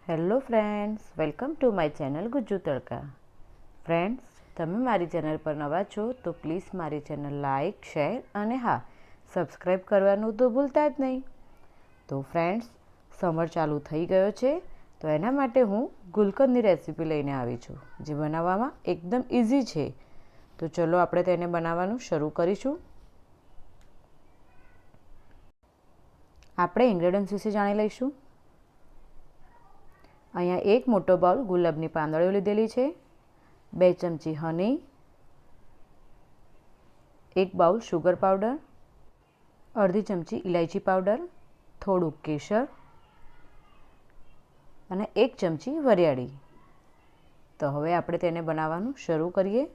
Hello friends, welcome to my channel Gujju Tadka. Friends, તમે મારી channel પર નવા છો તો પ્લીઝ મારી ચેનલ લાઇક, શેર અને હા, સબસ્ક્રાઈબ કરવાનું તો ભૂલતા જ નહીં. તો ફ્રેન્ડ્સ, સમર ચાલુ થઈ ગયો છે તો એના માટે હું ગુલકંદની રેસીપી લઈને આવી છું, જે બનાવવામાં એકદમ ઇઝી છે. તો ચલો આપણે તેને બનાવવાનું શરૂ કરીશું. આપણે ઇન્ગ્રેડિયન્ટ્સ વિશે જાણી લઈશું. અહીંયા એક મોટો બાઉલ ગુલાબની પાંદડીઓ લીધેલી છે, 2 ચમચી હની, 1 બાઉલ શુગર પાવડર, અડધી ચમચી ઇલાયચી પાવડર, થોડુંક કેસર અને 1 ચમચી વરિયાળી. તો હવે આપણે તેને બનાવવાનું શરૂ કરીએ.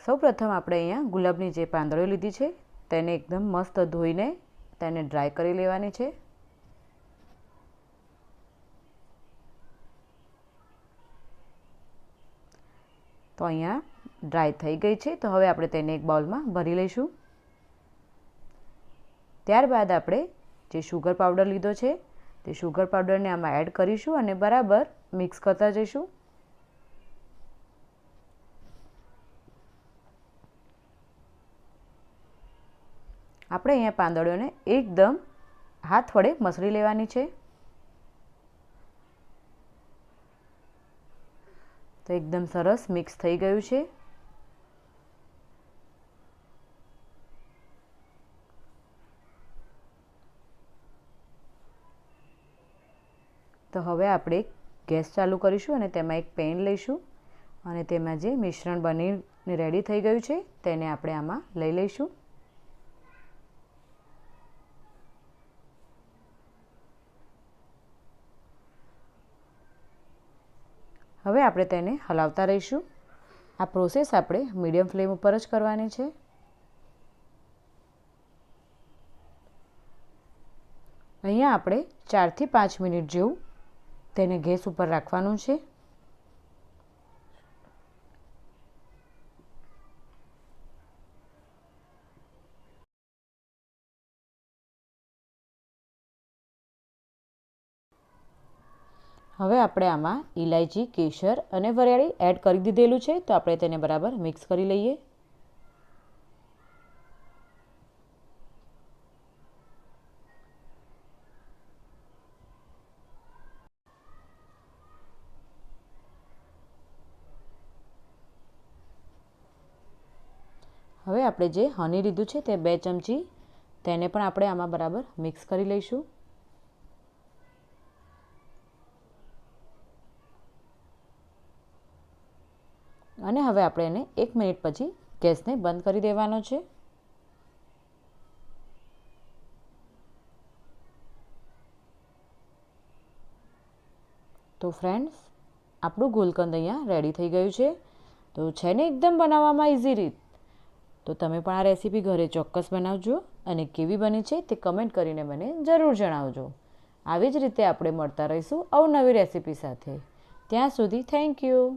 સૌપ્રથમ આપણે અહીંયા ગુલાબની જે પાંદડીઓ લીધી છે તેને એકદમ મસ્ત ધોઈને તેને ડ્રાય કરી લેવાની છે. તો અહીંયા ડ્રાય થઈ ગઈ છે, તો હવે આપણે તેને એક બાઉલમાં ભરી લઈશું. ત્યારબાદ આપણે જે શુગર પાવડર લીધો છે તે શુગર પાવડરને આમાં એડ કરીશું અને બરાબર મિક્સ કરતા જઈશું. આપણે અહીંયા પાંદડીઓને એકદમ હાથ વડે મસળી લેવાની છે. તો એકદમ સરસ મિક્સ થઈ ગયું છે. તો હવે આપણે ગેસ ચાલુ કરીશું અને તેમાં એક પેન લઈશું અને તેમાં જે મિશ્રણ બનીને રેડી થઈ ગયું છે તેને આપણે આમાં લઈ લઈશું. હવે આપણે તેને હલાવતા રહીશું. આ પ્રોસેસ આપણે મીડિયમ ફ્લેમ ઉપર જ કરવાની છે. અહીંયા આપણે 4 થી 5 મિનિટ જેવું તેને ગેસ ઉપર રાખવાનું છે. હવે આપણે આમાં ઇલાયચી, કેસર અને વરિયાળી એડ કરી દીધેલું છે, તો આપણે તેને બરાબર મિક્સ કરી લઈએ. હવે આપણે જે હની લીધું છે તે 2 ચમચી તેને પણ આપણે આમાં બરાબર મિક્સ કરી લઈશું. અને હવે આપણે એને 1 મિનિટ પછી ગેસને બંધ કરી દેવાનો છે. તો ફ્રેન્ડ્સ, આપણું ગુલકંદ અહીંયા રેડી થઈ ગયું છે. તો છે ને એકદમ બનાવવામાં ઇઝી રીત. તો તમે પણ આ રેસીપી ઘરે ચોક્કસ બનાવજો અને કેવી બની છે તે કમેન્ટ કરીને મને જરૂર જણાવજો. આવી જ રીતે આપણે મળતા રહીશું અવનવી રેસીપી સાથે. ત્યાં સુધી થેન્ક યુ.